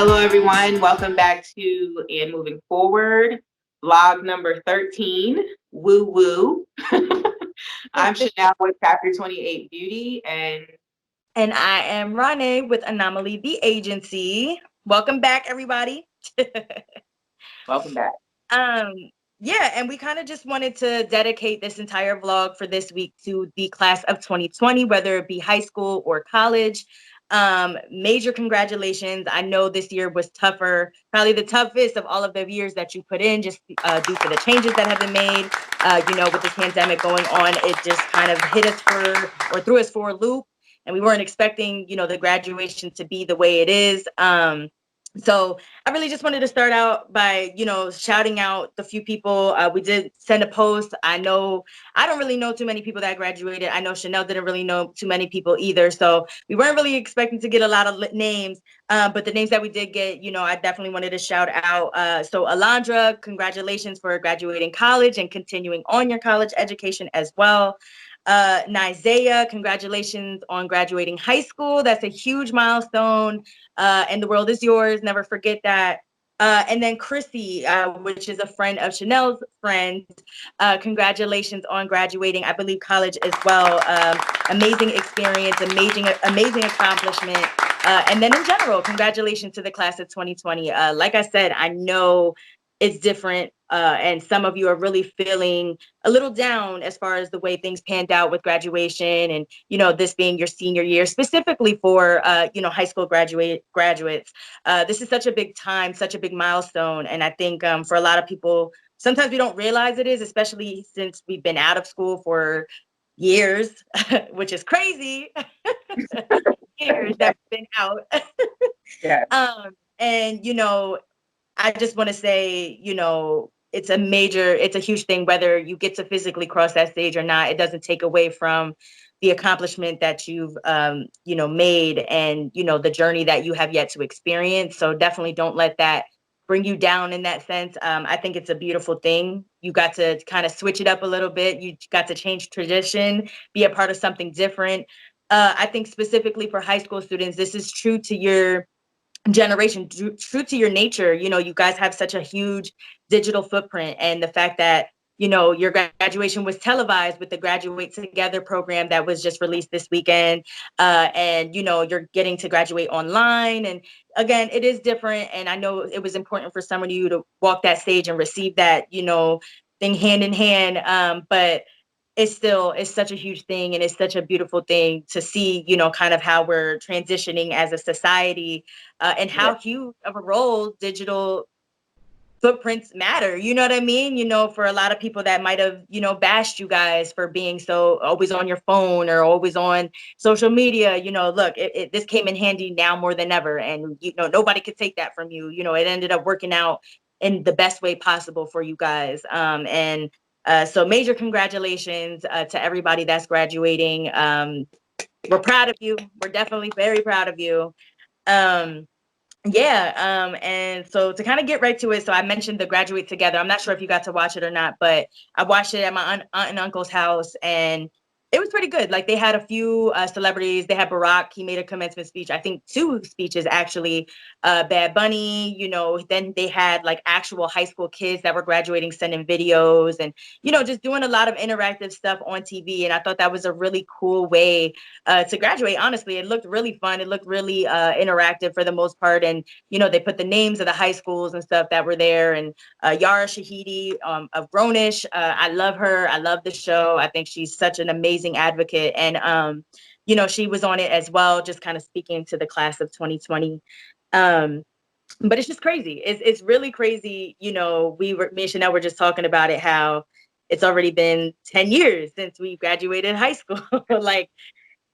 Hello, everyone. Welcome back to And Moving Forward, vlog number 13, Woo Woo. I'm Chynel with Chapter 28 Beauty, and I am Ronai with Anomaly the Agency. Welcome back, everybody. welcome back. um, yeah, and we kind of just wanted to dedicate this entire vlog for this week to the class of 2020, whether it be high school or college. Major congratulations. I know this year was tougher, probably the toughest of all of the years that you put in, just due to the changes that have been made. With this pandemic going on, it just kind of hit us threw us for a loop, and we weren't expecting, the graduation to be the way it is. So I really just wanted to start out by, shouting out the few people. We did send a post. I know I don't really know too many people that graduated. I know Chynel didn't really know too many people either. So we weren't really expecting to get a lot of names. But the names that we did get, I definitely wanted to shout out. So Alondra, congratulations for graduating college and continuing on your college education as well. Nizaya, congratulations on graduating high school. That's a huge milestone. And the world is yours. Never forget that. And then Chrissy, which is a friend of Chynel's friend, congratulations on graduating, I believe, college as well. Amazing experience, amazing accomplishment. And then in general, congratulations to the class of 2020. Like I said, I know it's different. And some of you are really feeling a little down as far as the way things panned out with graduation and, this being your senior year, specifically for, high school graduates. This is such a big time, such a big milestone. And I think for a lot of people, sometimes we don't realize it is, especially since we've been out of school for years, which is crazy. Years that we've been out. Yeah. And, I just want to say, it's a huge thing, whether you get to physically cross that stage or not. It doesn't take away from the accomplishment that you've, made and, the journey that you have yet to experience. So definitely don't let that bring you down in that sense. I think it's a beautiful thing. You got to kind of switch it up a little bit. You got to change tradition, be a part of something different. I think specifically for high school students, this is true to your generation, true to your nature. You guys have such a huge digital footprint, and the fact that your graduation was televised with the Graduate Together program that was just released this weekend, and you're getting to graduate online, and again, it is different, and I know it was important for some of you to walk that stage and receive that thing hand in hand, but it's such a huge thing, and it's such a beautiful thing to see, kind of how we're transitioning as a society, and Yeah. how huge of a role digital footprints matter. You know what I mean? For a lot of people that might have, bashed you guys for being so always on your phone or always on social media, look, this came in handy now more than ever. And, nobody could take that from you. It ended up working out in the best way possible for you guys. So major congratulations to everybody that's graduating. We're proud of you. We're definitely very proud of you. Um, and so to kind of get right to it, so I mentioned the Graduate Together. I'm not sure if you got to watch it or not, but I watched it at my aunt and uncle's house, and it was pretty good. Like, they had a few celebrities. They had Barack. He made a commencement speech. I think 2 speeches, actually. Bad Bunny, then they had like actual high school kids that were graduating, sending videos and, just doing a lot of interactive stuff on TV. And I thought that was a really cool way to graduate. Honestly, it looked really fun. It looked really interactive for the most part. And, they put the names of the high schools and stuff that were there. And Yara Shahidi of Grownish, I love her. I love the show. I think she's such an amazing advocate. And, she was on it as well, just kind of speaking to the class of 2020. But it's just crazy. It's really crazy. Me and Chynel were just talking about it, how it's already been 10 years since we graduated high school. Like,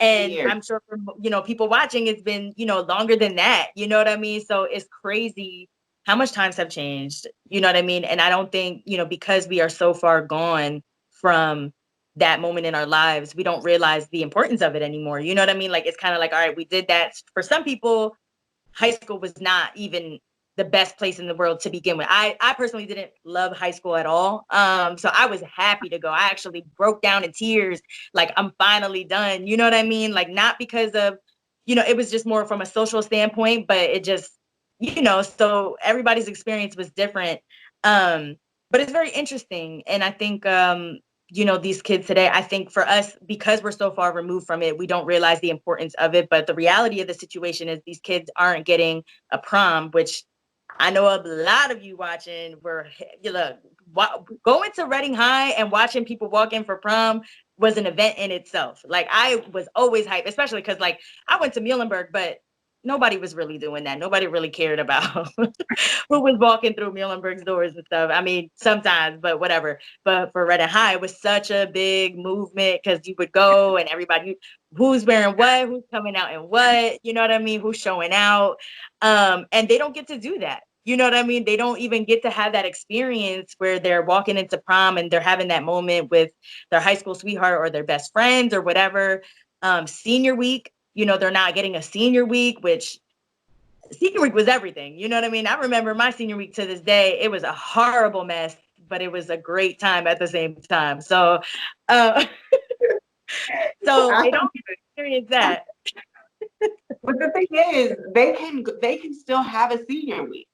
and Years. I'm sure for, people watching, it's been, longer than that. You know what I mean? So it's crazy how much times have changed. You know what I mean? And I don't think, because we are so far gone from that moment in our lives, we don't realize the importance of it anymore. You know what I mean? Like, it's kind of like, all right, we did that. For some people, high school was not even the best place in the world to begin with. I personally didn't love high school at all. So I was happy to go. I actually broke down in tears, like, I'm finally done. You know what I mean? Like, not because of, it was just more from a social standpoint, but it just, so everybody's experience was different. But it's very interesting. And I think, these kids today, I think for us, because we're so far removed from it, we don't realize the importance of it. But the reality of the situation is these kids aren't getting a prom, which I know a lot of you watching were, going to Reading High and watching people walk in for prom was an event in itself. Like I was always hyped, especially because like I went to Muhlenberg, but nobody was really doing that. Nobody really cared about who was walking through Muhlenberg's doors and stuff. I mean, sometimes, but whatever. But for Reading High, it was such a big movement because you would go and everybody who's wearing what, who's coming out in what, you know what I mean? Who's showing out. And they don't get to do that. You know what I mean? They don't even get to have that experience where they're walking into prom and they're having that moment with their high school sweetheart or their best friends or whatever. Senior week, they're not getting a senior week, which senior week was everything. You know what I mean? I remember my senior week to this day. It was a horrible mess, but it was a great time at the same time. So, uh, so they don't get to experience that. But the thing is, they can still have a senior week.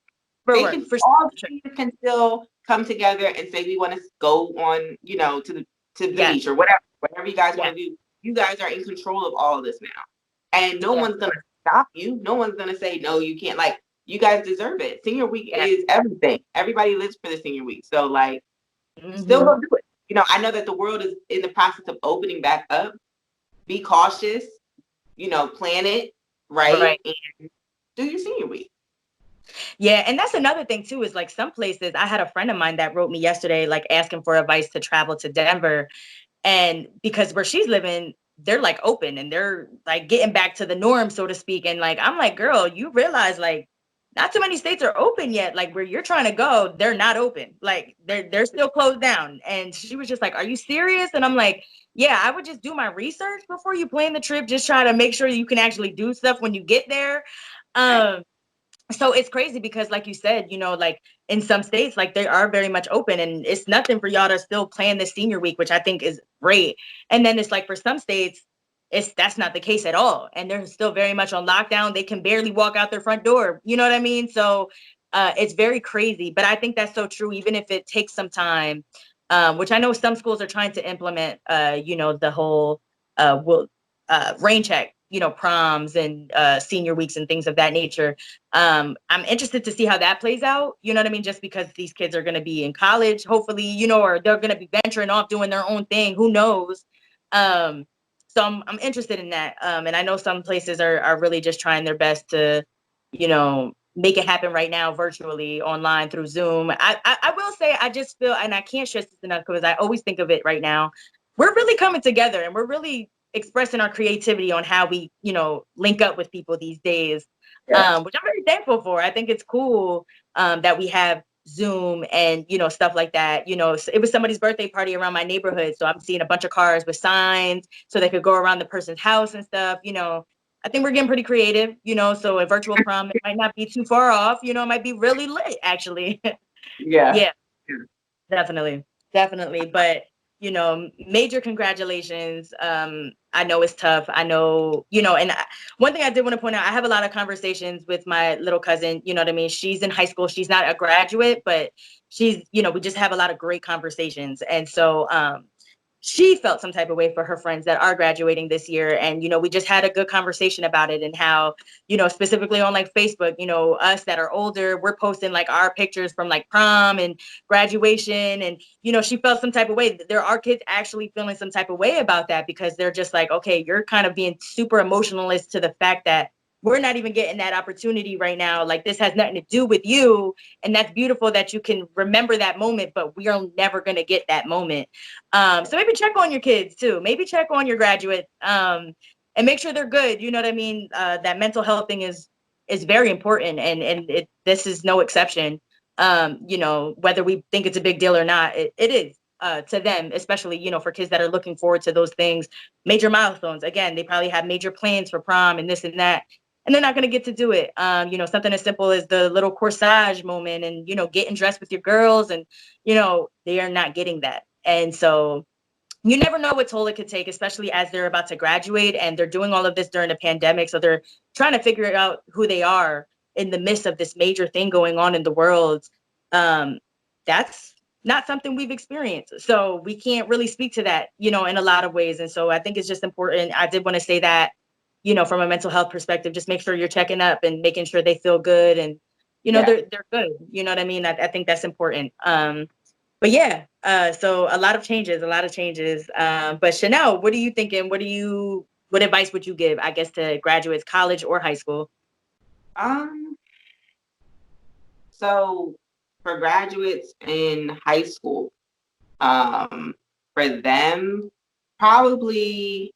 They can all the seniors can still come together and say we want to go on, to the beach or whatever you guys want to do. You guys are in control of all of this now, and no one's gonna stop you. No one's gonna say no, you can't. Like you guys deserve it. Senior week is everything. Everybody lives for the senior week, so like, still go do it. I know that the world is in the process of opening back up. Be cautious. Plan it right. And do your senior week. Yeah, and that's another thing too, is like some places, I had a friend of mine that wrote me yesterday, like asking for advice to travel to Denver. And because where she's living, they're like open and they're like getting back to the norm, so to speak. And like, I'm like, girl, you realize like not too many states are open yet. Like where you're trying to go, they're not open. Like they're still closed down. And she was just like, are you serious? And I'm like, yeah, I would just do my research before you plan the trip. Just try to make sure you can actually do stuff when you get there. So it's crazy because like you said, like in some states, like they are very much open and it's nothing for y'all to still plan the senior week, which I think is great. And then it's like for some states, that's not the case at all. And they're still very much on lockdown. They can barely walk out their front door. You know what I mean? So it's very crazy, but I think that's so true, even if it takes some time, which I know some schools are trying to implement, the whole rain check, proms and senior weeks and things of that nature. I'm interested to see how that plays out. You know what I mean? Just because these kids are going to be in college, hopefully, or they're going to be venturing off doing their own thing. Who knows? So I'm interested in that. And I know some places are really just trying their best to, make it happen right now, virtually, online through Zoom. I will say, I just feel, and I can't stress this enough because I always think of it right now, we're really coming together and we're really expressing our creativity on how we, link up with people these days, which I'm very thankful for. I think it's cool that we have Zoom and, stuff like that. It was somebody's birthday party around my neighborhood. So I'm seeing a bunch of cars with signs so they could go around the person's house and stuff. I think we're getting pretty creative, so a virtual prom, it might not be too far off, it might be really lit, actually. Yeah, definitely. But, major congratulations. I know it's tough. I know, one thing I did want to point out, I have a lot of conversations with my little cousin, you know what I mean? She's in high school. She's not a graduate, but she's, we just have a lot of great conversations. And so, she felt some type of way for her friends that are graduating this year. And, we just had a good conversation about it and how, specifically on like Facebook, us that are older, we're posting like our pictures from like prom and graduation. And, she felt some type of way. There are kids actually feeling some type of way about that because they're just like, okay, you're kind of being super emotionalist to the fact that we're not even getting that opportunity right now. Like this has nothing to do with you. And that's beautiful that you can remember that moment, but we are never going to get that moment. So maybe check on your kids too. Maybe check on your graduates and make sure they're good. You know what I mean? That mental health thing is very important. And this is no exception. Whether we think it's a big deal or not, it is. To them, especially, for kids that are looking forward to those things, major milestones. Again, they probably have major plans for prom and this and that. And they're not going to get to do it. Something as simple as the little corsage moment and, getting dressed with your girls and, they are not getting that. And so you never know what toll it could take, especially as they're about to graduate and they're doing all of this during the pandemic. So they're trying to figure out who they are, in the midst of this major thing going on in the world, that's not something we've experienced. So we can't really speak to that, you know, in a lot of ways. And so I think it's just important. I did want to say that, you know, from a mental health perspective, just make sure you're checking up and making sure they feel good and, you know, they're good. You know what I mean? I think that's important. But yeah, so a lot of changes. But Chynel, what are you thinking? What advice would you give, I guess, to graduates, college or high school? So for graduates in high school, for them, probably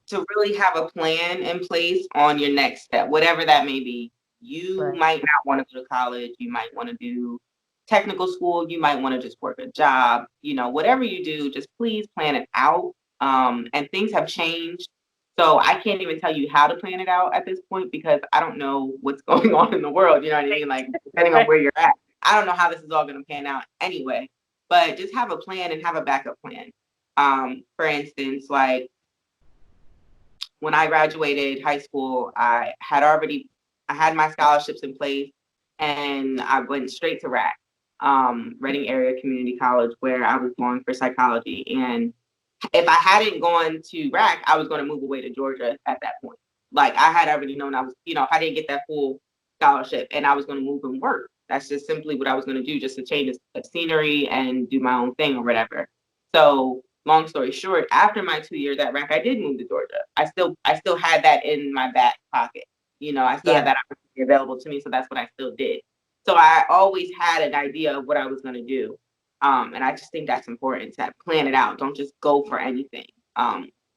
to really have a plan in place on your next step, whatever that may be. You might not want to go to college. You might want to do technical school. You might want to just work a job. You know, whatever you do, just please plan it out. And things have changed. So I can't even tell you how to plan it out at this point because I don't know what's going on in the world. You know what I mean? Like, depending on where you're at, I don't know how this is all going to pan out anyway. But just have a plan and have a backup plan. For instance, like, when I graduated high school, I had my scholarships in place, and I went straight to RAC, Reading Area Community College, where I was going for psychology. And if I hadn't gone to RAC, I was going to move away to Georgia at that point. Like, I had already known I was, you know, if I didn't get that full scholarship, and I was going to move and work. That's just simply what I was going to do, just to change the scenery and do my own thing or whatever. So long story short, after my 2 years at RAC, I did move to Georgia. I still had that in my back pocket. You know, I still had that opportunity available to me. So that's what I still did. So I always had an idea of what I was going to do. And I just think that's important to plan it out. Don't just go for anything.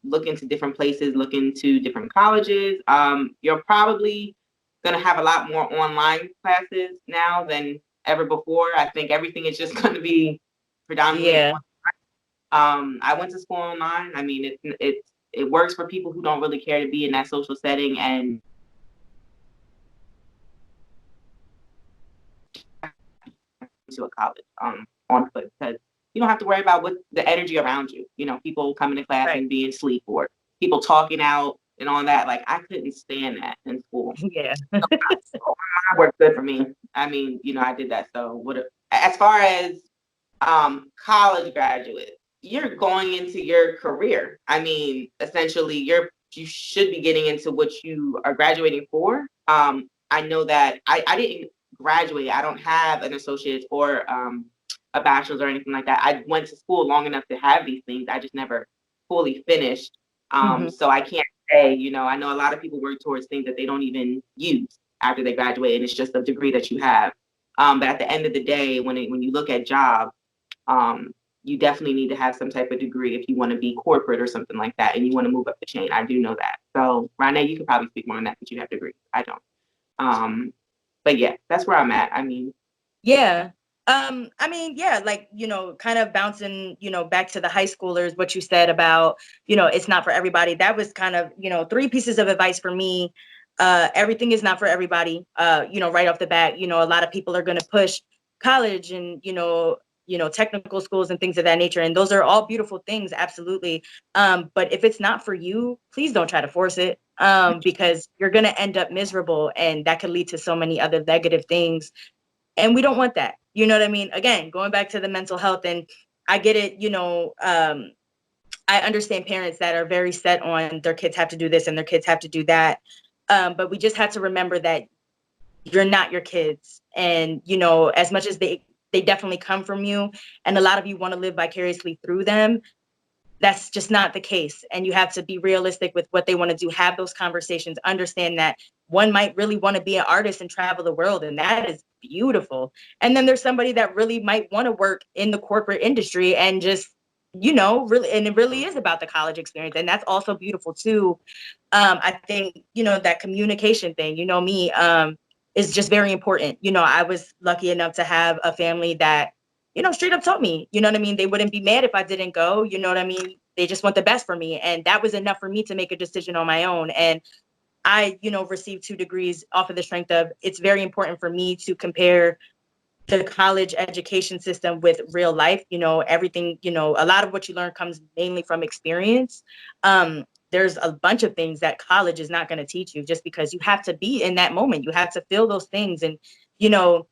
Look into different places, look into different colleges. You're probably going to have a lot more online classes now than ever before. I think everything is just going to be predominantly online. I went to school online. I mean, it works for people who don't really care to be in that social setting and to a college on foot, because you don't have to worry about what the energy around you. You know, people coming to class and being asleep, or people talking out and all that. Like, I couldn't stand that in school. So online worked good for me. I mean, you know, I did that. So as far as college graduates, you're going into your career. I mean, essentially, you should be getting into what you are graduating for. I know that I didn't graduate. I don't have an associate's or a bachelor's or anything like that. I went to school long enough to have these things. I just never fully finished. So I can't say, you know, I know a lot of people work towards things that they don't even use after they graduate, and it's just a degree that you have. But at the end of the day, when you look at jobs, you definitely need to have some type of degree if you want to be corporate or something like that, and you want to move up the chain. I do know that. So, Ronai, you could probably speak more on that, but you have degrees. I don't. But yeah, that's where I'm at. I mean, like, you know, kind of bouncing, you know, back to the high schoolers, what you said about, you know, it's not for everybody. That was kind of, you know, 3 pieces of advice for me. Everything is not for everybody. You know, right off the bat, you know, a lot of people are going to push college and, you know, technical schools and things of that nature. And those are all beautiful things. Absolutely. But if it's not for you, please don't try to force it, because you're going to end up miserable, and that could lead to so many other negative things. And we don't want that. You know what I mean? Again, going back to the mental health, and I get it, you know, I understand parents that are very set on their kids have to do this and their kids have to do that. But we just have to remember that you're not your kids. And, you know, as much as they definitely come from you, and a lot of you want to live vicariously through them, that's just not the case. And you have to be realistic with what they want to do, have those conversations, understand that one might really want to be an artist and travel the world, and that is beautiful. And then there's somebody that really might want to work in the corporate industry and just, you know, really, and it really is about the college experience. And that's also beautiful too. I think, you know, that communication thing, you know, me, is just very important. You know, I was lucky enough to have a family that, you know, straight up told me, you know what I mean? They wouldn't be mad if I didn't go, you know what I mean? They just want the best for me. And that was enough for me to make a decision on my own. And I, you know, received 2 degrees off of the strength of, it's very important for me to compare the college education system with real life. You know, everything, you know, a lot of what you learn comes mainly from experience. there's a bunch of things that college is not going to teach you, just because you have to be in that moment. You have to feel those things. And, you know,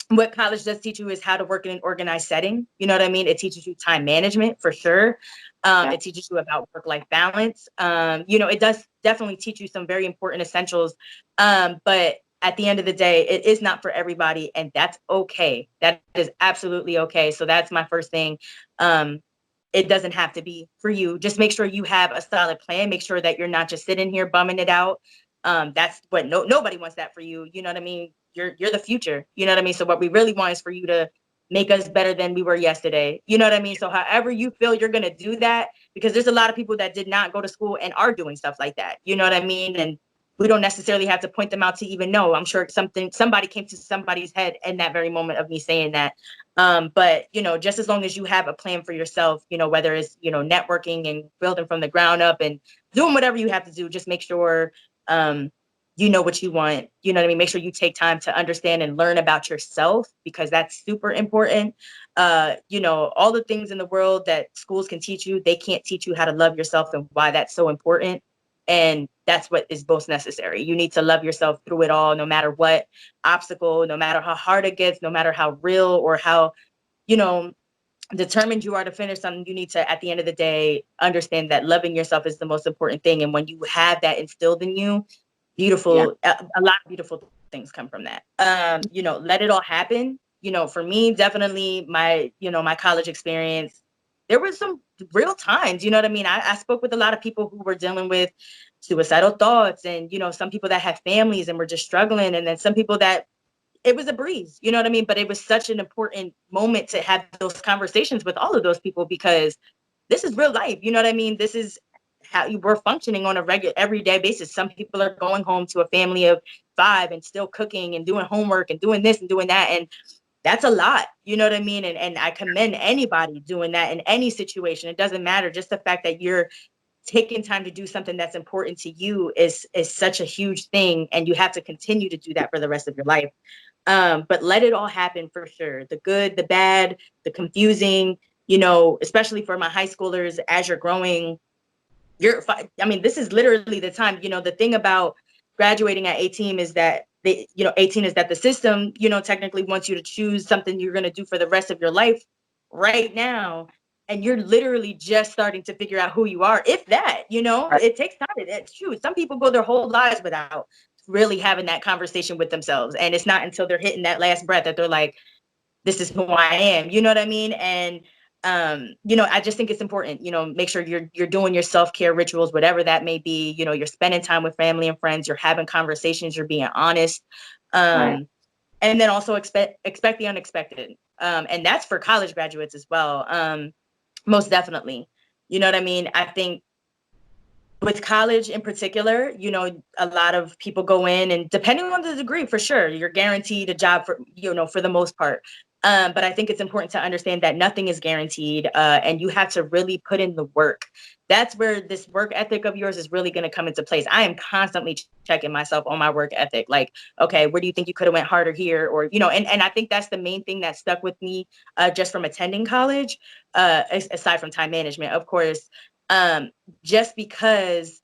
what college does teach you is how to work in an organized setting. You know what I mean? It teaches you time management for sure. It teaches you about work-life balance. You know, it does definitely teach you some very important essentials. But at the end of the day, it is not for everybody, and that's okay. That is absolutely okay. So that's my first thing. It doesn't have to be for you. Just make sure you have a solid plan. Make sure that you're not just sitting here bumming it out. That's what nobody wants that for you. You know what I mean? You're the future. You know what I mean? So what we really want is for you to make us better than we were yesterday. You know what I mean? So however you feel you're going to do that, because there's a lot of people that did not go to school and are doing stuff like that. You know what I mean? And we don't necessarily have to point them out to even know. I'm sure somebody came to somebody's head in that very moment of me saying that. But, you know, just as long as you have a plan for yourself, you know, whether it's, you know, networking and building from the ground up and doing whatever you have to do, just make sure you know what you want. You know what I mean? Make sure you take time to understand and learn about yourself, because that's super important. You know, all the things in the world that schools can teach you, they can't teach you how to love yourself and why that's so important. And that's what is most necessary. You need to love yourself through it all, no matter what obstacle, no matter how hard it gets, no matter how real or how, you know, determined you are to finish something. You need to, at the end of the day, understand that loving yourself is the most important thing. And when you have that instilled in you, beautiful, a lot of beautiful things come from that. You know, let it all happen. You know, for me, definitely my college experience, there were some real times, you know what I mean? I spoke with a lot of people who were dealing with suicidal thoughts, and, you know, some people that had families and were just struggling. And then some people that it was a breeze, you know what I mean? But it was such an important moment to have those conversations with all of those people, because this is real life. You know what I mean? This is how you were functioning on a regular everyday basis. Some people are going home to a family of 5 and still cooking and doing homework and doing this and doing that. And that's a lot, you know what I mean? And I commend anybody doing that in any situation. It doesn't matter. Just the fact that you're taking time to do something that's important to you is such a huge thing. And you have to continue to do that for the rest of your life. But let it all happen for sure. The good, the bad, the confusing, you know, especially for my high schoolers, as you're growing, this is literally the time. You know, the thing about graduating at 18 is that 18 is that the system, you know, technically wants you to choose something you're going to do for the rest of your life right now. And you're literally just starting to figure out who you are, if that, you know, right. It takes time. It's true. Some people go their whole lives without really having that conversation with themselves. And it's not until they're hitting that last breath that they're like, this is who I am. You know what I mean? And you know, I just think it's important, you know, make sure you're doing your self-care rituals, whatever that may be. You know, you're spending time with family and friends, you're having conversations, you're being honest. Right. And then also expect the unexpected. And that's for college graduates as well. Most definitely. You know what I mean? I think with college in particular, you know, a lot of people go in, and depending on the degree, for sure, you're guaranteed a job for, you know, for the most part. But I think it's important to understand that nothing is guaranteed, and you have to really put in the work. That's where this work ethic of yours is really going to come into place. I am constantly checking myself on my work ethic. Like, okay, where do you think you could have went harder here? Or, you know, and I think that's the main thing that stuck with me just from attending college, aside from time management, of course, just because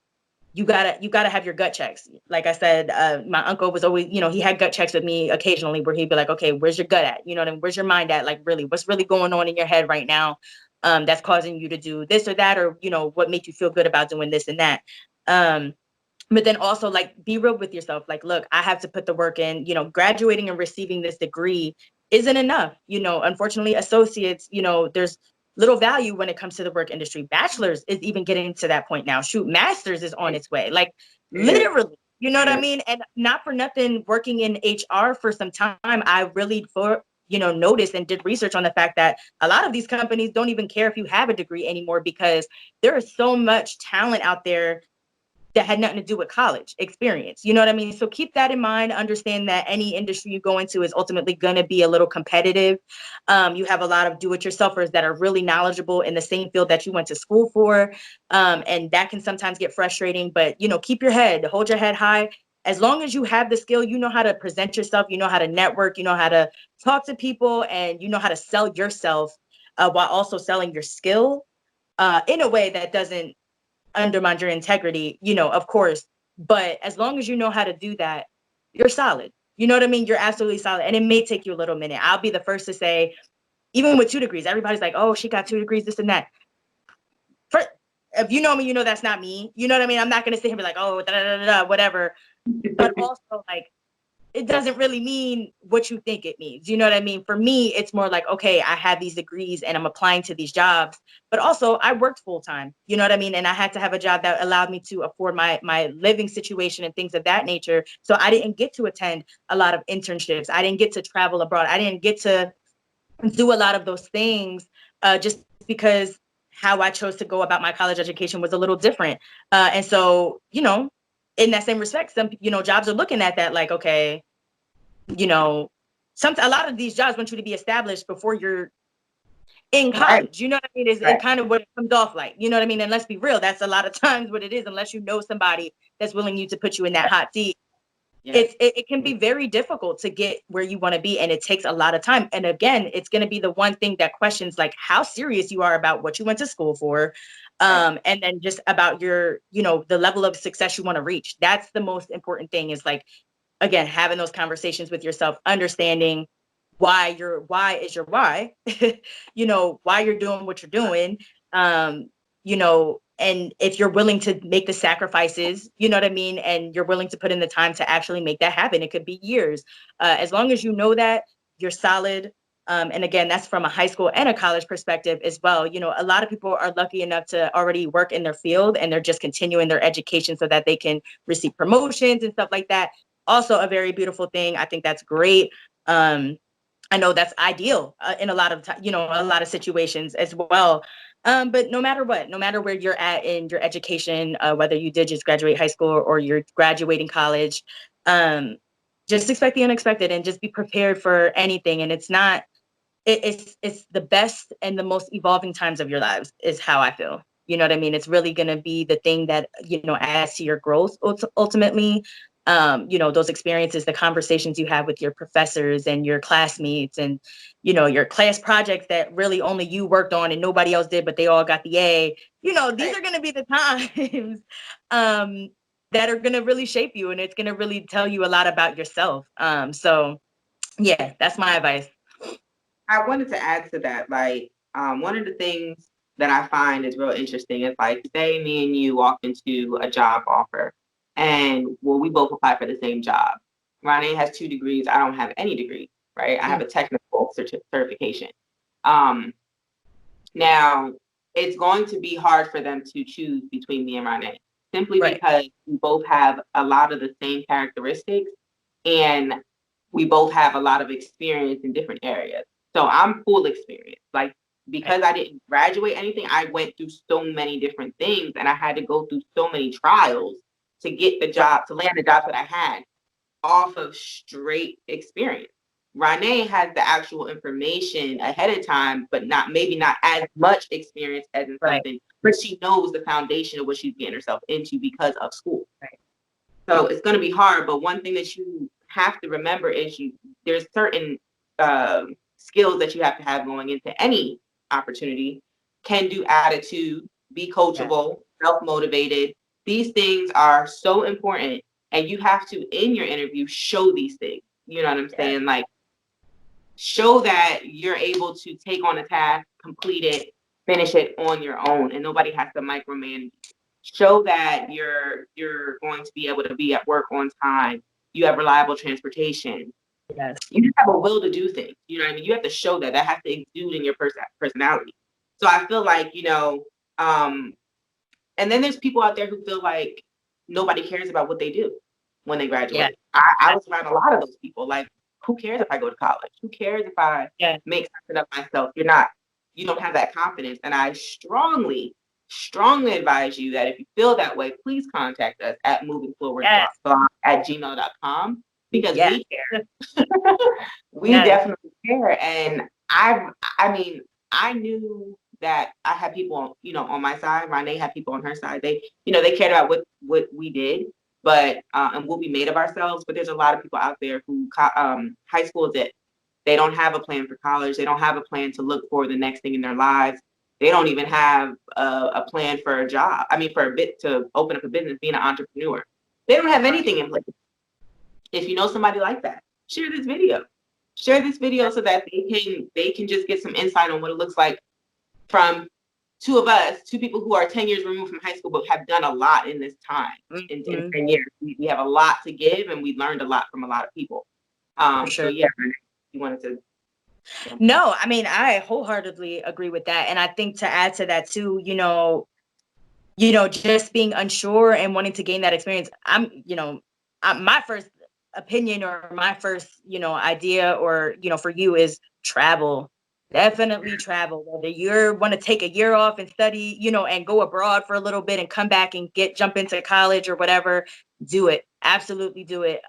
you gotta have your gut checks. Like I said, my uncle was always, you know, he had gut checks with me occasionally where he'd be like, okay, where's your gut at? You know, and where's your mind at? Like, really, what's really going on in your head right now that's causing you to do this or that, or, you know, what made you feel good about doing this and that. But then also, like, be real with yourself. Like, look, I have to put the work in. You know, graduating and receiving this degree isn't enough. You know, unfortunately, associates, you know, there's little value when it comes to the work industry. Bachelor's is even getting to that point now. Shoot, master's is on its way. Like, literally, you know what I mean? And not for nothing, working in HR for some time, I really noticed and did research on the fact that a lot of these companies don't even care if you have a degree anymore, because there is so much talent out there that had nothing to do with college experience. You know what I mean? So keep that in mind. Understand that any industry you go into is ultimately going to be a little competitive. You have a lot of do-it-yourselfers that are really knowledgeable in the same field that you went to school for. And that can sometimes get frustrating, but, you know, keep your head, hold your head high. As long as you have the skill, you know how to present yourself, you know how to network, you know how to talk to people, and you know how to sell yourself while also selling your skill in a way that doesn't undermine your integrity, you know, of course. But as long as you know how to do that, you're solid. You know what I mean? You're absolutely solid. And it may take you a little minute. I'll be the first to say, even with 2 degrees, everybody's like, oh, she got 2 degrees, this and that. If you know me, you know that's not me. You know what I mean? I'm not going to sit here and be like, oh, da, da, da, da, whatever. But also, like, it doesn't really mean what you think it means. You know what I mean? For me, it's more like, okay, I have these degrees and I'm applying to these jobs, but also I worked full time. You know what I mean? And I had to have a job that allowed me to afford my living situation and things of that nature. So I didn't get to attend a lot of internships. I didn't get to travel abroad. I didn't get to do a lot of those things just because how I chose to go about my college education was a little different. And so, you know, in that same respect, some, you know, jobs are looking at that like, okay, you know, a lot of these jobs want you to be established before you're in college. Right. You know what I mean? It's kind of what it comes off like, you know what I mean? And let's be real, that's a lot of times what it is, unless you know somebody that's willing you to put you in that hot seat. Yeah. It can be very difficult to get where you want to be, and it takes a lot of time. And again, it's going to be the one thing that questions like how serious you are about what you went to school for, and then just about your, you know, the level of success you want to reach. That's the most important thing, is like, again, having those conversations with yourself, understanding why is your why, you know, why you're doing what you're doing, you know, and if you're willing to make the sacrifices, you know what I mean, and you're willing to put in the time to actually make that happen. It could be years. As long as you know that, you're solid. And again, that's from a high school and a college perspective as well. You know, a lot of people are lucky enough to already work in their field and they're just continuing their education so that they can receive promotions and stuff like that. Also a very beautiful thing. I think that's great. I know that's ideal in a lot of you know, a lot of situations as well. But no matter what, no matter where you're at in your education, whether you did just graduate high school or you're graduating college, just expect the unexpected and just be prepared for anything. And it's not, it's the best and the most evolving times of your lives is how I feel. You know what I mean? It's really going to be the thing that, you know, adds to your growth ultimately. You know, those experiences, the conversations you have with your professors and your classmates and, you know, your class projects that really only you worked on and nobody else did, but they all got the A. You know, these are going to be the times that are going to really shape you, and it's going to really tell you a lot about yourself. So yeah, that's my advice. I wanted to add to that, like, one of the things that I find is real interesting is, like, say me and you walk into a job offer and, well, we both apply for the same job. Ronai has 2 degrees. I don't have any degree, right? I have a technical certification. Now, it's going to be hard for them to choose between me and Ronai, simply because we both have a lot of the same characteristics and we both have a lot of experience in different areas. So I'm full experience. Like, because I didn't graduate anything, I went through so many different things and I had to go through so many trials to get the job, to land the job that I had off of straight experience. Ronai has the actual information ahead of time, but maybe not as much experience as in something, but she knows the foundation of what she's getting herself into because of school. So it's going to be hard, but one thing that you have to remember is there's certain skills that you have to have going into any opportunity. Can do attitude, be coachable, self-motivated. These things are so important, and you have to, in your interview, show these things. You know what I'm saying? Like, show that you're able to take on a task, complete it, finish it on your own, and nobody has to micromanage. Show that you're going to be able to be at work on time. You have reliable transportation. Yes. You have a will to do things. You know what I mean? You have to show that. That has to exude in your personality. So I feel like, you know, and then there's people out there who feel like nobody cares about what they do when they graduate. Yeah. I was around a lot of those people. Like, who cares if I go to college? Who cares if I make something of myself? You don't have that confidence. And I strongly advise you that if you feel that way, please contact us at movingforward@gmail.com, because we care. We definitely care. And I mean, I knew that I had people, you know, on my side. Ronai had people on her side. They, you know, they cared about what we did, but and what we made of ourselves. But there's a lot of people out there who high school is it. They don't have a plan for college. They don't have a plan to look for the next thing in their lives. They don't even have a plan for a job. I mean, to open up a business, being an entrepreneur. They don't have anything in place. If you know somebody like that, share this video. Share this video so that they can just get some insight on what it looks like from two people who are 10 years removed from high school, but have done a lot in this time. In 10 years, we have a lot to give, and we learned a lot from a lot of people. Sure. So yeah, you wanted to. No, I mean, I wholeheartedly agree with that. And I think to add to that too, just being unsure and wanting to gain that experience. My first opinion or my first, idea or, for you is travel. Definitely travel. Whether you want to take a year off and study, and go abroad for a little bit and come back and jump into college or whatever, do it. Absolutely do it.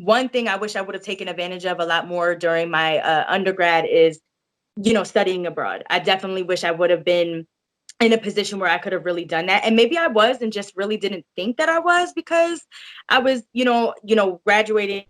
One thing I wish I would have taken advantage of a lot more during my undergrad is, studying abroad. I definitely wish I would have been in a position where I could have really done that. And maybe I was and just really didn't think that I was, because I was, graduating,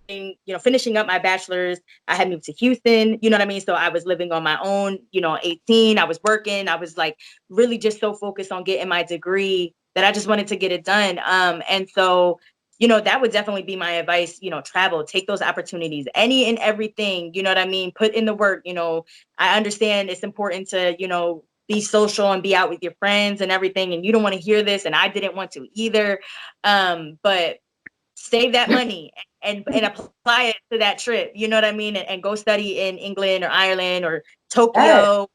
finishing up my bachelor's. I had moved to Houston, you know what I mean? So I was living on my own, 18, I was working. I was like really just so focused on getting my degree that I just wanted to get it done. And so, that would definitely be my advice, travel, take those opportunities, any and everything, you know what I mean? Put in the work, I understand it's important to, be social and be out with your friends and everything. And you don't want to hear this. And I didn't want to either. But save that money and apply it to that trip. You know what I mean? And go study in England or Ireland or Tokyo. Yes.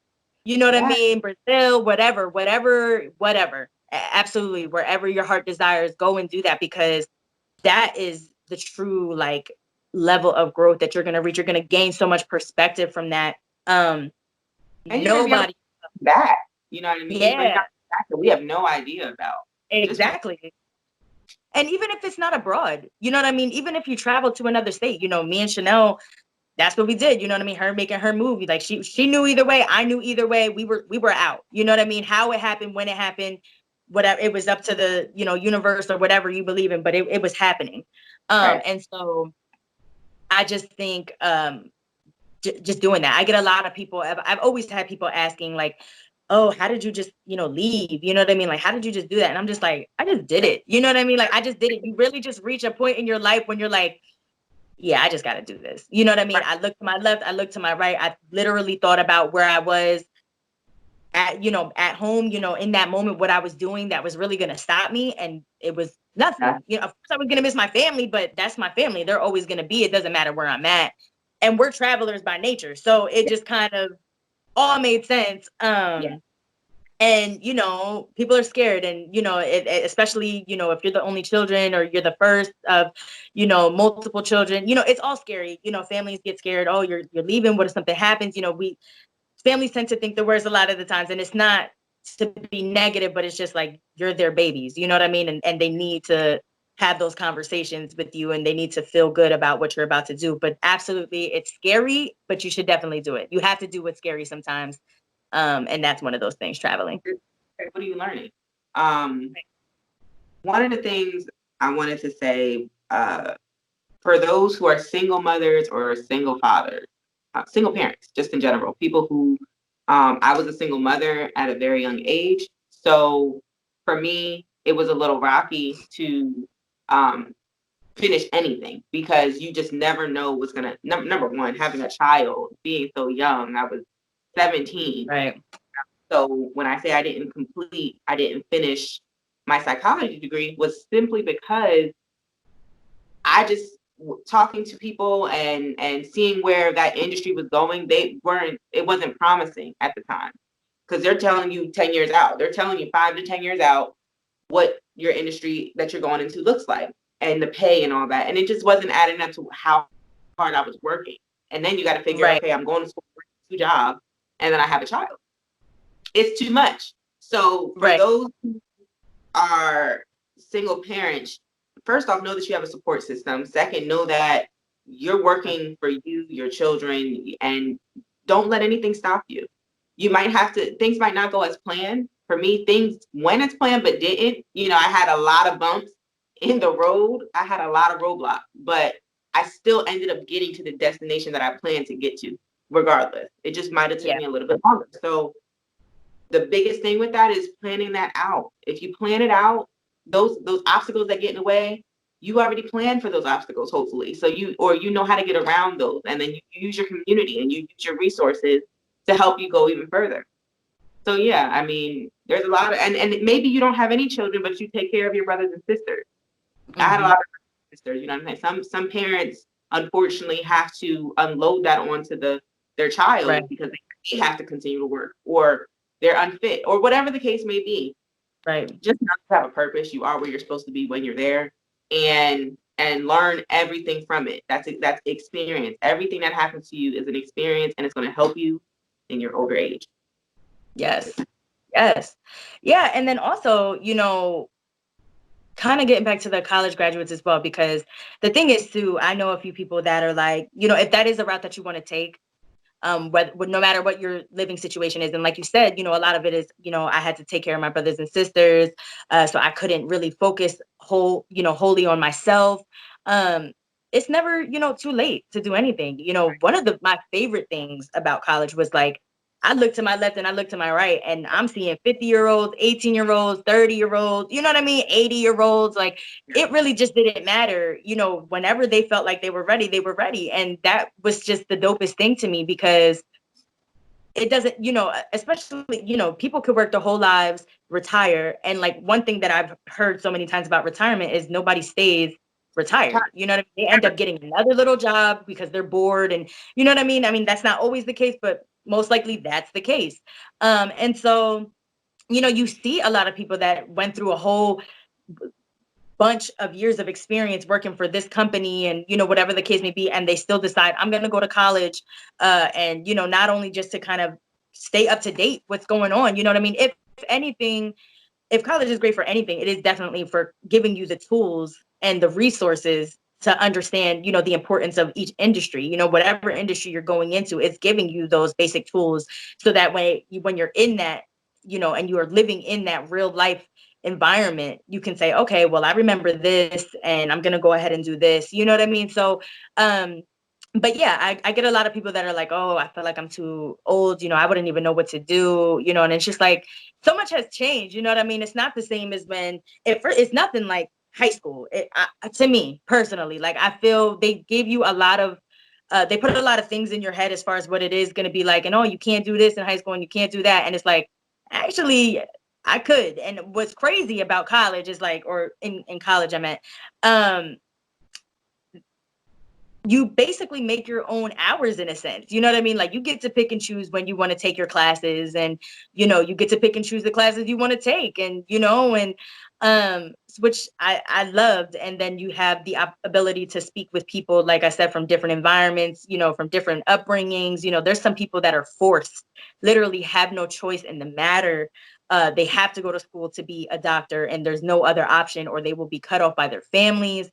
You know what I mean? Brazil, whatever. Absolutely. Wherever your heart desires, go and do that, because that is the true level of growth that you're going to reach. You're going to gain so much perspective from that. Nobody back, you know what I mean? Yeah, we have no idea about. Exactly. And even if it's not abroad, you know what I mean? Even if you travel to another state, me and Chynel, that's what we did. You know what I mean? Her making her movie, like she knew either way. I knew either way. We were out. You know what I mean? How it happened, when it happened, whatever. It was up to the universe or whatever you believe in, but it was happening. Right. And so I just think just doing that. I get a lot of people. I've always had people asking like, oh, how did you just, leave? You know what I mean? Like, how did you just do that? And I'm just like, I just did it. You know what I mean? Like, I just did it. You really just reach a point in your life when you're like, yeah, I just got to do this. You know what I mean? Right. I looked to my left, I looked to my right. I literally thought about where I was at home, in that moment, what I was doing that was really going to stop me. And it was nothing. Of course I was going to miss my family, but that's my family. They're always going to be. It doesn't matter where I'm at. And we're travelers by nature. So it just kind of all made sense. And, people are scared. And, especially, if you're the only children or you're the first of, multiple children, it's all scary. Families get scared. Oh, you're leaving. What if something happens? Families tend to think the worst a lot of the times. And it's not to be negative, but it's just like you're their babies. You know what I mean? And they need to have those conversations with you, and they need to feel good about what you're about to do. But absolutely, it's scary, but you should definitely do it. You have to do what's scary sometimes. And that's one of those things, traveling. What are you learning? One of the things I wanted to say, for those who are single mothers or single fathers, single parents, just in general, people who, I was a single mother at a very young age. So for me, it was a little rocky to finish anything, because you just never know what's gonna, number one, having a child, being so young, I was 17. Right. So when I say I didn't finish my psychology degree, was simply because I just, talking to people and seeing where that industry was going, it wasn't promising at the time, because they're telling you 10 years out. They're telling you 5 to 10 years out what your industry that you're going into looks like, and the pay and all that. And it just wasn't adding up to how hard I was working. And then you got to figure out, okay, I'm going to school, 2 jobs, and then I have a child. It's too much. So for those who are single parents, first off, know that you have a support system. Second, know that you're working for you, your children, and don't let anything stop you. Things might not go as planned. For me, things went as planned, but didn't. I had a lot of bumps in the road. I had a lot of roadblocks, but I still ended up getting to the destination that I planned to get to, regardless. It just might have taken me a little bit longer. So the biggest thing with that is planning that out. If you plan it out, those obstacles that get in the way, you already planned for those obstacles, hopefully. So you know how to get around those, and then you use your community and you use your resources to help you go even further. So yeah, I mean, there's a lot of, and maybe you don't have any children, but you take care of your brothers and sisters. I had a lot of sisters, you know what I mean? Some parents unfortunately have to unload that onto their child, right, because they have to continue to work, or they're unfit, or whatever the case may be. Right. Just have a purpose. You are where you're supposed to be when you're there, and learn everything from it. That's experience. Everything that happens to you is an experience, and it's going to help you in your older age. Yes. Yes. Yeah. And then also, you know, kind of getting back to the college graduates as well, because the thing is too, I know a few people that are like, you know, if that is a route that you want to take, no matter what your living situation is. And like you said, you know, a lot of it is, you know, I had to take care of my brothers and sisters. So I couldn't really focus wholly on myself. It's never, you know, too late to do anything. You know, one of my favorite things about college was like, I look to my left and I look to my right, and I'm seeing 50-year-olds, 18-year-olds, 30-year-olds, you know what I mean? 80-year-olds. Like, it really just didn't matter. You know, whenever they felt like they were ready, they were ready. And that was just the dopest thing to me, because it doesn't, you know, especially, you know, people could work their whole lives, retire. And like, one thing that I've heard so many times about retirement is nobody stays retired. You know what I mean? They end up getting another little job because they're bored. And you know what I mean? I mean, that's not always the case, but most likely that's the case. And so, you know, you see a lot of people that went through a whole bunch of years of experience working for this company, and, you know, whatever the case may be, and they still decide, I'm going to go to college. And, you know, not only just to kind of stay up to date what's going on, you know what I mean? If anything, if college is great for anything, it is definitely for giving you the tools and the resources to understand, you know, the importance of each industry. You know, whatever industry you're going into, it's giving you those basic tools, so that way, when you're in that, you know, and you are living in that real life environment, you can say, okay, well, I remember this, and I'm going to go ahead and do this. You know what I mean? So, but yeah, I get a lot of people that are like, oh, I feel like I'm too old. You know, I wouldn't even know what to do, you know, and it's just like, so much has changed. You know what I mean? It's not the same as when it's nothing like high school. To me personally, like, I feel they give you a lot of, they put a lot of things in your head as far as what it is going to be like. And, oh, you can't do this in high school and you can't do that. And it's like, actually, I could. And what's crazy about college is like, or in college, I meant, you basically make your own hours in a sense. You know what I mean? Like, you get to pick and choose when you want to take your classes, and, you know, you get to pick and choose the classes you want to take, and, you know, and which I loved. And then you have the ability to speak with people, like I said, from different environments, you know, from different upbringings. You know, there's some people that are forced, literally have no choice in the matter. They have to go to school to be a doctor, and there's no other option, or they will be cut off by their families.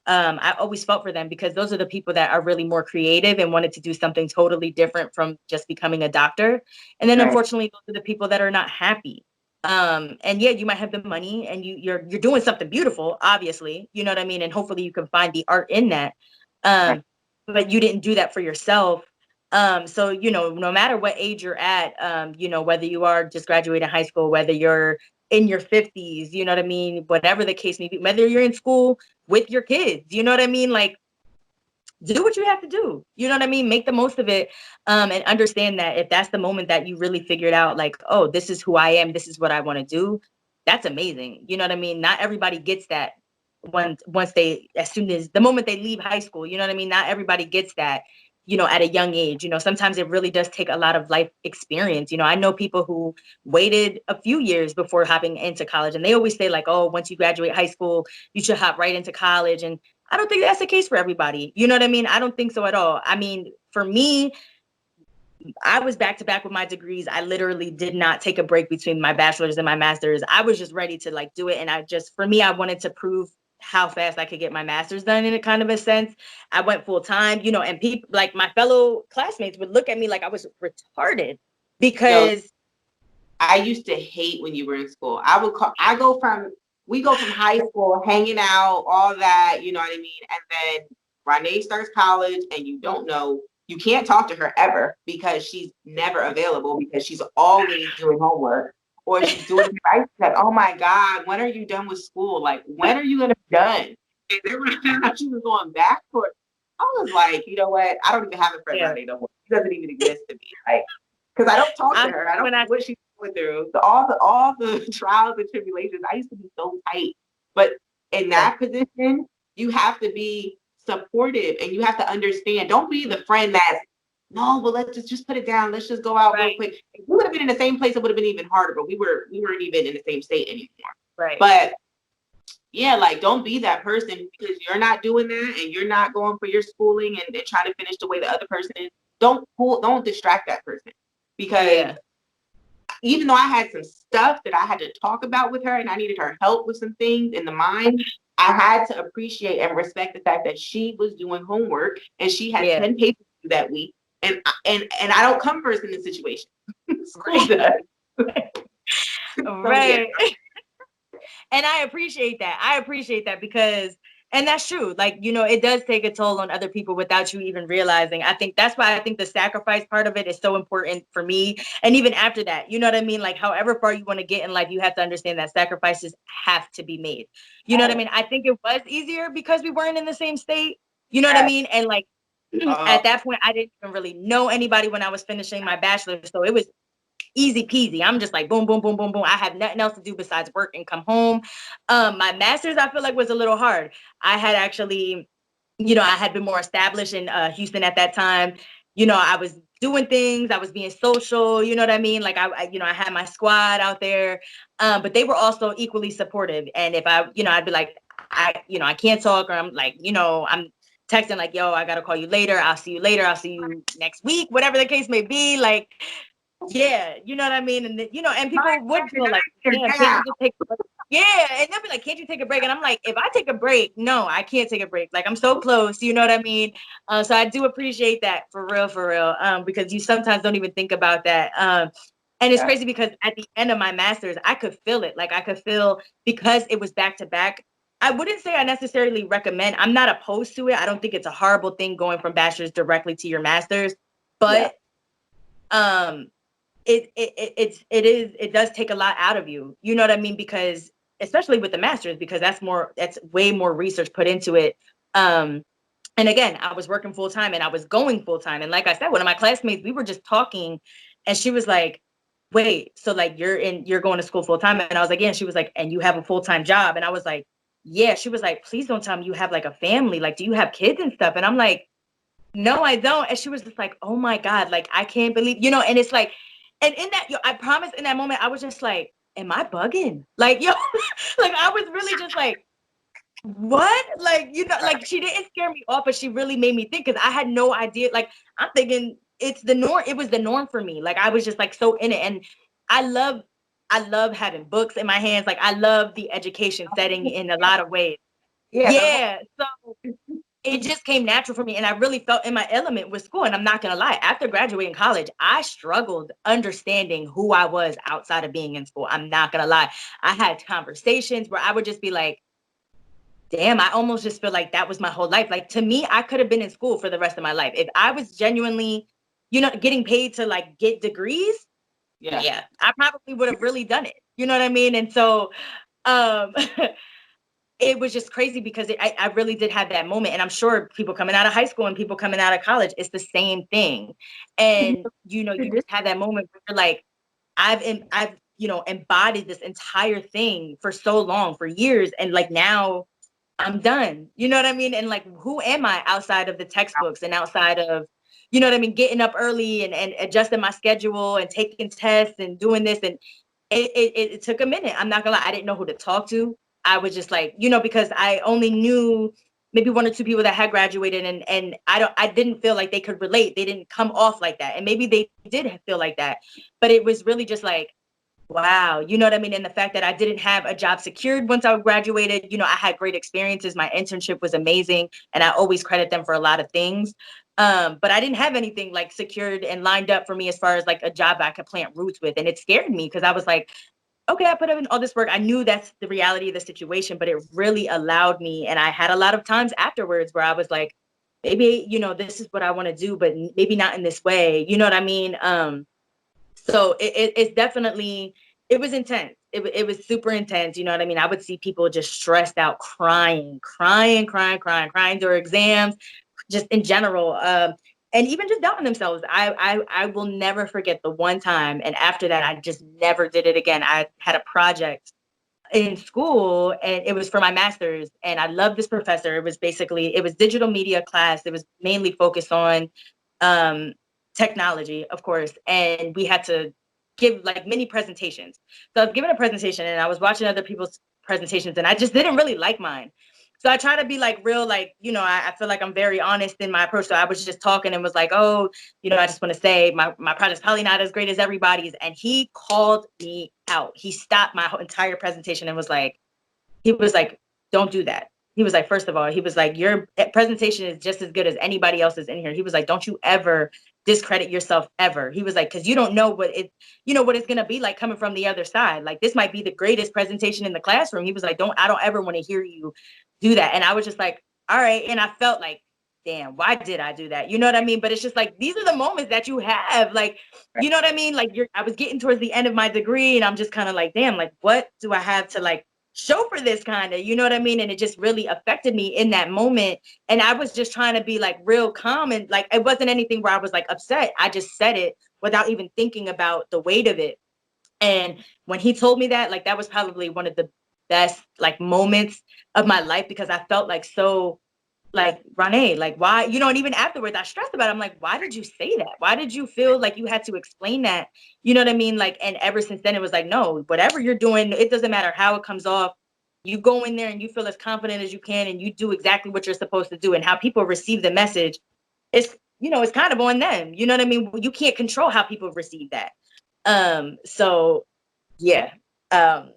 I always felt for them, because those are the people that are really more creative and wanted to do something totally different from just becoming a doctor. And then, unfortunately, those are the people that are not happy. And yeah, you might have the money, and you're doing something beautiful, obviously, you know what I mean? And hopefully you can find the art in that. But you didn't do that for yourself. So, you know, no matter what age you're at, you know, whether you are just graduating high school, whether you're in your 50s, you know what I mean? Whatever the case may be, whether you're in school with your kids, you know what I mean? Like, do what you have to do. You know what I mean? Make the most of it. And understand that if that's the moment that you really figured out, like, oh, this is who I am, this is what I want to do, that's amazing. You know what I mean? Not everybody gets that as soon as the moment they leave high school. You know what I mean? Not everybody gets that, you know, at a young age. You know, sometimes it really does take a lot of life experience. You know, I know people who waited a few years before hopping into college, and they always say, like, oh, once you graduate high school, you should hop right into college. And I don't think that's the case for everybody. You know what I mean? I don't think so at all. I mean, for me, I was back to back with my degrees. I literally did not take a break between my bachelor's and my master's. I was just ready to like do it. And for me, I wanted to prove how fast I could get my master's done, in a kind of a sense. I went full time, you know, and people like my fellow classmates would look at me like I was retarded, because I used to hate when you were in school. We go from high school, hanging out, all that, you know what I mean? And then Renee starts college, and you don't know you can't talk to her ever because she's never available because she's always doing homework or she's doing I said, oh my God, when are you done with school? Like, when are you going to be done? And then when I found out she was going back for it, I was like, you know what? I don't even have a friend Monday no more. She doesn't even exist to me. Like, because I don't talk to her. I don't know what she's going through. All the trials and tribulations. I used to be so tight. But in that position, you have to be supportive and you have to understand. Don't be the friend that's, no, well, let's just put it down. Let's just go out real quick. If we would have been in the same place, it would have been even harder, but we weren't even in the same state anymore. Right. But yeah, like, don't be that person because you're not doing that and you're not going for your schooling and trying to finish the way the other person is. Don't distract that person because even though I had some stuff that I had to talk about with her and I needed her help with some things in the mind, I had to appreciate and respect the fact that she was doing homework and she had 10 papers that week. And I don't come first in this situation. School does. Right. And I appreciate that because, and that's true. Like, you know, it does take a toll on other people without you even realizing. I think that's why I think the sacrifice part of it is so important for me. And even after that, you know what I mean? Like, however far you want to get in life, you have to understand that sacrifices have to be made. You know what I mean? I think it was easier because we weren't in the same state. You know what I mean? And like, at that point, I didn't even really know anybody when I was finishing my bachelor's. So it was easy peasy. I'm just like, boom, boom, boom, boom, boom. I have nothing else to do besides work and come home. My master's, I feel like, was a little hard. I had actually, you know, I had been more established in Houston at that time. You know, I was doing things. I was being social. You know what I mean? Like, I you know, I had my squad out there, but they were also equally supportive. And if I, you know, I'd be like, I can't talk, or I'm like, you know, I'm texting like, yo, I got to call you later. I'll see you later. I'll see you next week, whatever the case may be. Like, yeah, you know what I mean? And you know, and people would feel like, yeah, can't you just take a break? Yeah, and they'll be like, can't you take a break? And I'm like, if I take a break, no, I can't take a break. Like, I'm so close, you know what I mean? So I do appreciate that for real, because you sometimes don't even think about that. And it's crazy because at the end of my master's, I could feel it. Like, I could feel, because it was back to back. I wouldn't say I necessarily recommend. I'm not opposed to it. I don't think it's a horrible thing going from bachelor's directly to your master's, but it does take a lot out of you. You know what I mean? Because especially with the master's, because that's way more research put into it. And again, I was working full time and I was going full time. And like I said, one of my classmates, we were just talking and she was like, wait, so like you're going to school full time? And I was like, yeah. And she was like, and you have a full-time job? And I was like, yeah. She was like, please don't tell me you have like a family. Like, do you have kids and stuff? And I'm like, no, I don't. And she was just like, oh my God, like, I can't believe, you know, and it's like, and in that, I promise in that moment, I was just like, am I bugging? Like, yo, like, I was really just like, what? Like, you know, like, she didn't scare me off, but she really made me think, because I had no idea. Like, I'm thinking it's the norm. It was the norm for me. Like, I was just like so in it. And I love having books in my hands. Like, I love the education setting in a lot of ways. Yeah. So it just came natural for me. And I really felt in my element with school. And I'm not going to lie, after graduating college, I struggled understanding who I was outside of being in school. I'm not going to lie. I had conversations where I would just be like, damn, I almost just feel like that was my whole life. Like, to me, I could have been in school for the rest of my life. If I was genuinely, you know, getting paid to like get degrees, yeah, I probably would have really done it. You know what I mean? And so, it was just crazy because I really did have that moment. And I'm sure people coming out of high school and people coming out of college, it's the same thing. And, you know, you just have that moment where you're like, I've, you know, embodied this entire thing for so long, for years. And like, now I'm done. You know what I mean? And like, who am I outside of the textbooks and outside of, you know what I mean, getting up early and adjusting my schedule and taking tests and doing this. And it took a minute. I'm not gonna lie. I didn't know who to talk to. I was just like, you know, because I only knew maybe one or two people that had graduated, and I didn't feel like they could relate. They didn't come off like that. And maybe they did feel like that, but it was really just like, wow, you know what I mean? And the fact that I didn't have a job secured once I graduated, you know, I had great experiences. My internship was amazing, and I always credit them for a lot of things. But I didn't have anything like secured and lined up for me as far as like a job I could plant roots with. And it scared me because I was like, okay, I put in all this work. I knew that's the reality of the situation, but it really allowed me. And I had a lot of times afterwards where I was like, maybe, this is what I want to do, but maybe not in this way. You know what I mean? So it's definitely, it was intense. It was super intense. You know what I mean? I would see people just stressed out, crying during exams, just in general. And even just doubting themselves. I will never forget the one time. And after that, I just never did it again. I had a project in school and it was for my master's, and I loved this professor. It was digital media class. It was mainly focused on technology, of course, and we had to give like mini presentations. So I was giving a presentation and I was watching other people's presentations and I just didn't really like mine. So I try to be like real, like, I feel like I'm very honest in my approach. So I was just talking and was like, oh, I just want to say my project's probably not as great as everybody's. And he called me out. He stopped my entire presentation and was like, don't do that. He was like, first of all, he was like, your presentation is just as good as anybody else's in here. He was like, don't you ever discredit yourself ever. He was like, because you don't know what it's going to be like coming from the other side. Like, this might be the greatest presentation in the classroom. He was like, I don't ever want to hear you do that. And I was just like, all right. And I felt like, damn, why did I do that? You know what I mean? But it's just like, these are the moments that you have, like, you know what I mean? Like, I was getting towards the end of my degree and I'm just kind of like, damn, like, what do I have to like show for this kind of, you know what I mean? And it just really affected me in that moment. And I was just trying to be like real calm, and like, it wasn't anything where I was like upset. I just said it without even thinking about the weight of it. And when he told me that, like, that was probably one of the best like moments of my life, because I felt like so like, Ronai, like, why, and even afterwards I stressed about it. I'm like, why did you say that? Why did you feel like you had to explain that? You know what I mean? Like, and ever since then it was like, no, whatever you're doing, it doesn't matter how it comes off. You go in there and you feel as confident as you can and you do exactly what you're supposed to do. And how people receive the message, it's kind of on them. You know what I mean? You can't control how people receive that. So yeah. The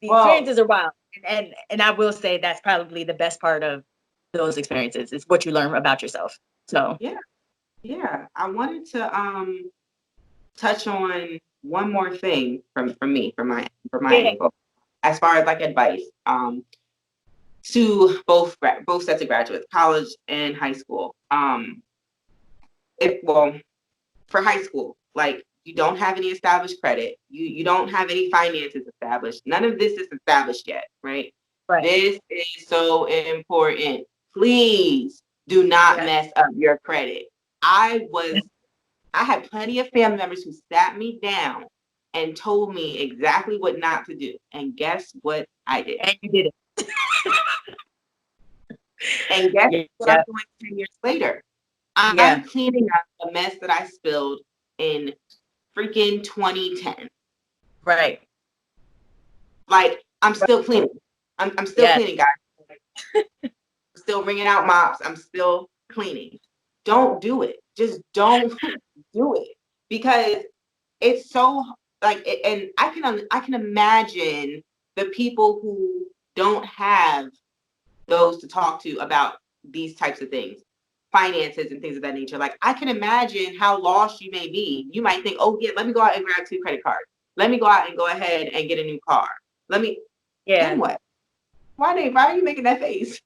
experiences are wild. And I will say that's probably the best part of those experiences, is what you learn about yourself. So yeah. I wanted to touch on one more thing from my angle, as far as like advice to both sets of graduates, college and high school. For high school, like, you don't have any established credit, you don't have any finances established, none of this is established yet, right? This is so important. Please do not mess up your credit. I had plenty of family members who sat me down and told me exactly what not to do. And guess what I did? And you did it. And guess what I'm doing 10 years later? I'm cleaning up a mess that I spilled in freaking 2010. Right. Like, I'm still cleaning. I'm still cleaning, guys. I'm still bringing out mops. I'm still cleaning. Don't do it. Just don't do it, because it's so like, and I can imagine the people who don't have those to talk to about these types of things, finances and things of that nature. Like, I can imagine how lost you may be. You might think, oh yeah, let me go out and grab 2 credit cards. Let me go out and go ahead and get a new car. Then what? Why are you making that face?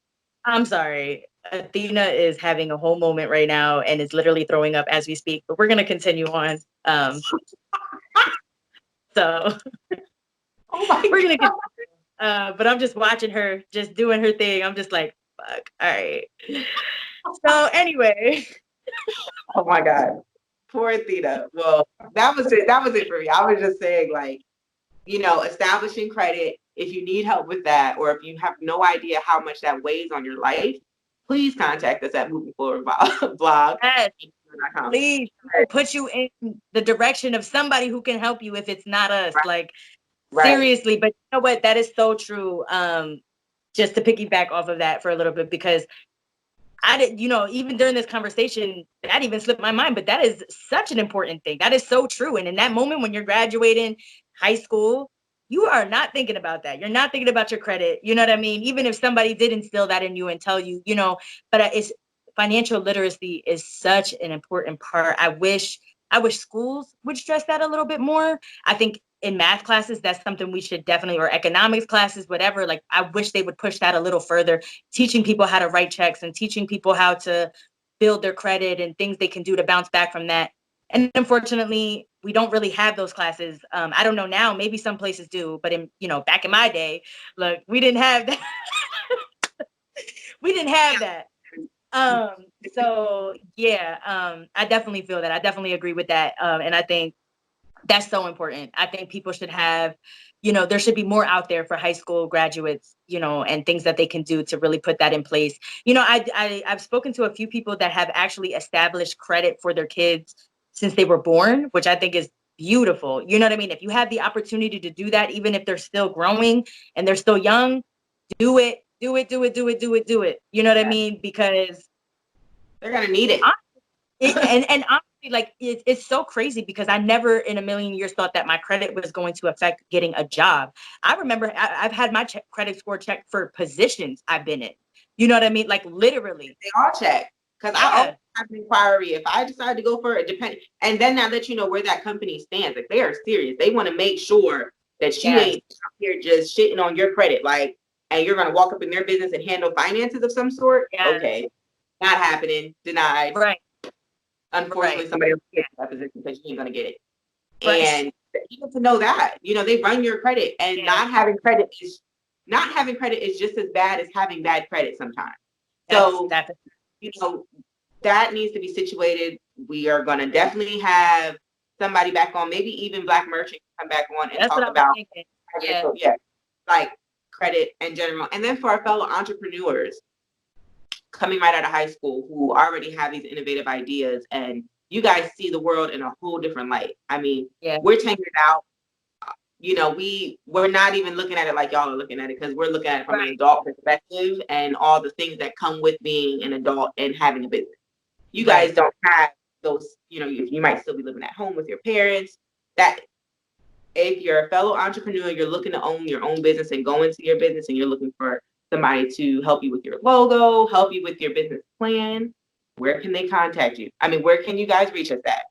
I'm sorry. Athena is having a whole moment right now and is literally throwing up as we speak, but we're going to continue on. So we're going to continue. But I'm just watching her just doing her thing. I'm just like, fuck. All right. So anyway. Oh my God. Poor Athena. Well, that was it for me. I was just saying, like, establishing credit, if you need help with that, or if you have no idea how much that weighs on your life, please contact us at Moving Forward Blog. Yes, please. We'll put you in the direction of somebody who can help you if it's not us. Like, seriously. But you know what? That is so true. Just to piggyback off of that for a little bit, because I did, even during this conversation, that even slipped my mind, but that is such an important thing. That is so true. And in that moment when you're graduating high school, you are not thinking about that. You're not thinking about your credit. You know what I mean? Even if somebody did instill that in you and tell you, but it's financial literacy is such an important part. I wish schools would stress that a little bit more. I think in math classes, that's something we should definitely, or economics classes, whatever. Like, I wish they would push that a little further, teaching people how to write checks and teaching people how to build their credit and things they can do to bounce back from that. And unfortunately, we don't really have those classes. I don't know now, maybe some places do, but back in my day, look, we didn't have that. We didn't have that. So yeah, I definitely feel that. I definitely agree with that. And I think that's so important. I think people should have, there should be more out there for high school graduates, and things that they can do to really put that in place. I've spoken to a few people that have actually established credit for their kids since they were born, which I think is beautiful. You know what I mean? If you have the opportunity to do that, even if they're still growing and they're still young, do it. Do it. You know what I mean? Because they're gonna need it. And honestly, like it's so crazy because I never in a million years thought that my credit was going to affect getting a job. I remember I've had my credit score checked for positions I've been in. You know what I mean? Like literally. They all check. Because I always have an inquiry if I decide to go for it, and then now that you know where that company stands, like they are serious. They want to make sure that you ain't out here just shitting on your credit, like, and you're gonna walk up in their business and handle finances of some sort. Okay, not happening. Denied. Right. Unfortunately, somebody else gets that position because you ain't gonna get it. Right. And even to know that, they run your credit, and not having credit is just as bad as having bad credit sometimes. So that needs to be situated. We are gonna definitely have somebody back on, maybe even Black Merchant come back on and talk about like credit in general. And then for our fellow entrepreneurs coming right out of high school who already have these innovative ideas, and you guys see the world in a whole different light. I mean, we're taking it out. We're not even looking at it like y'all are looking at it, because we're looking at it from an adult perspective and all the things that come with being an adult and having a business. You guys don't have those, you might still be living at home with your parents. That if you're a fellow entrepreneur, you're looking to own your own business and go into your business, and you're looking for somebody to help you with your logo, help you with your business plan, where can they contact you? I mean, where can you guys reach us at?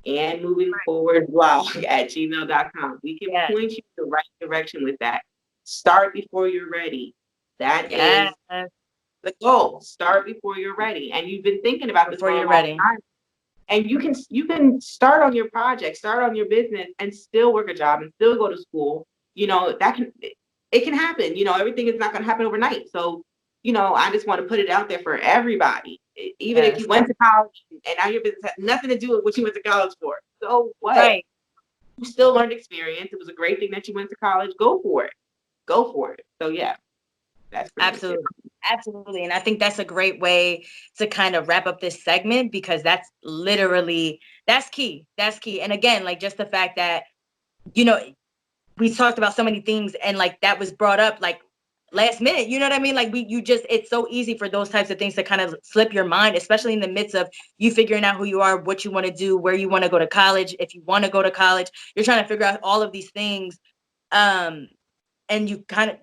And moving forward blog at gmail.com. We can point you in the right direction with that. Start before you're ready. That is the goal. Start before you're ready. And you've been thinking about this for a long time. And you can start on your project, start on your business, and still work a job and still go to school. It can happen. Everything is not going to happen overnight. So, I just want to put it out there for everybody. Even if you went to college and now your business has nothing to do with what you went to college for. So what? Right. You still learned experience. It was a great thing that you went to college. Go for it. So yeah, that's absolutely. And I think that's a great way to kind of wrap up this segment, because that's key. That's key. And again, like just the fact that, we talked about so many things, and like that was brought up like last minute, you know what I mean? Like it's so easy for those types of things to kind of slip your mind, especially in the midst of you figuring out who you are, what you want to do, where you want to go to college. If you want to go to college, you're trying to figure out all of these things. And you kind of,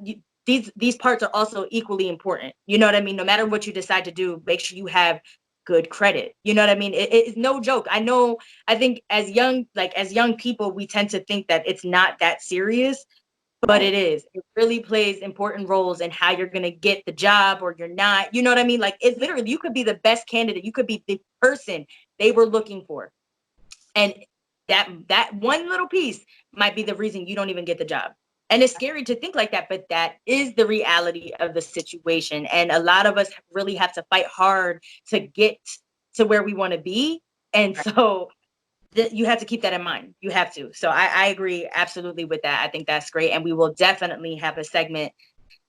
these parts are also equally important. You know what I mean? No matter what you decide to do, make sure you have good credit. You know what I mean? It's no joke. I think as young people, we tend to think that it's not that serious, but it is. It really plays important roles in how you're going to get the job or you're not. You know what I mean? Like it's literally, you could be the best candidate. You could be the person they were looking for. And that one little piece might be the reason you don't even get the job. And it's scary to think like that, but that is the reality of the situation. And a lot of us really have to fight hard to get to where we want to be. And so you have to keep that in mind. You have to. So I agree absolutely with that. I think that's great. And we will definitely have a segment.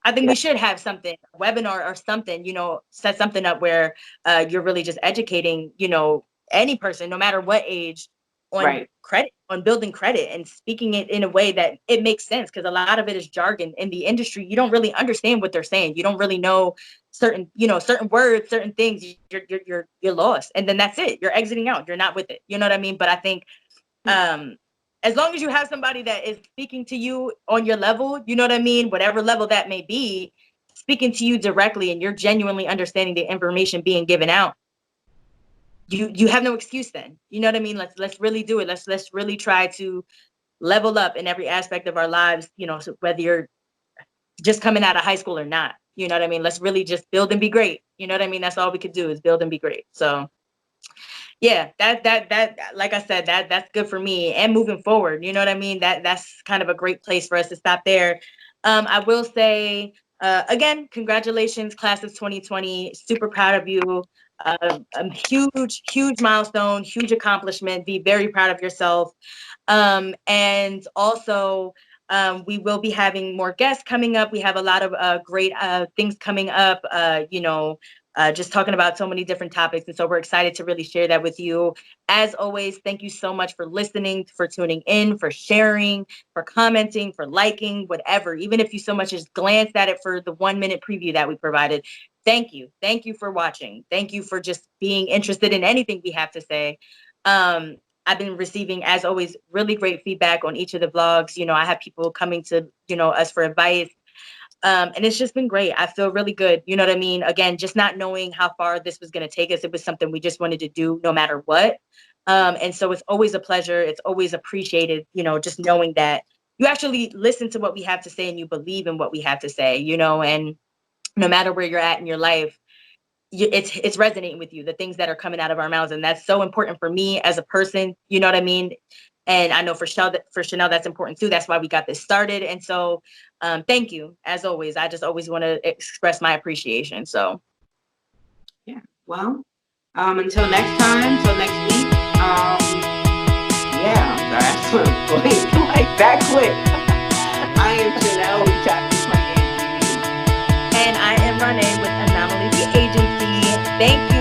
I think we should have something, a webinar or something, set something up where you're really just educating, any person, no matter what age, on credit, on building credit and speaking it in a way that it makes sense. Because a lot of it is jargon in the industry. You don't really understand what they're saying. You don't really know certain words, certain things. You're lost. And then that's it. You're exiting out. You're not with it. You know what I mean? But I think as long as you have somebody that is speaking to you on your level, you know what I mean? Whatever level that may be, speaking to you directly, and you're genuinely understanding the information being given out, you have no excuse then. You know what I mean? Let's really do it. Let's really try to level up in every aspect of our lives, you know, so whether you're just coming out of high school or not, you know what I mean? Let's really just build and be great. You know what I mean? That's all we could do is build and be great. So yeah, that like I said, that's good for me and moving forward. You know what I mean? That's kind of a great place for us to stop there. I will say again, congratulations, class of 2020. Super proud of you. Huge milestone, huge accomplishment. Be very proud of yourself. And also, we will be having more guests coming up. We have a lot of great things coming up, just talking about so many different topics. And so we're excited to really share that with you. As always, thank you so much for listening, for tuning in, for sharing, for commenting, for liking, whatever. Even if you so much as glanced at it for the 1-minute preview that we provided. Thank you. Thank you for watching. Thank you for just being interested in anything we have to say. I've been receiving, as always, really great feedback on each of the vlogs. You know, I have people coming to, you know, us for advice. And it's just been great. I feel really good. You know what I mean? Again, just not knowing how far this was going to take us. It was something we just wanted to do no matter what. And so it's always a pleasure. It's always appreciated, you know, just knowing that you actually listen to what we have to say and you believe in what we have to say, you know, and no matter where you're at in your life, it's resonating with you, the things that are coming out of our mouths. And that's so important for me as a person, you know what I mean? And I know for Chynel, that's important too. That's why we got this started. And so thank you, as always. I just always want to express my appreciation. So yeah, well, until next time, until next week. Yeah, that's what I'm going like that quick. I am Chynel with Chapter 28. And I am Ronai with Anomaly the Agency. Thank you.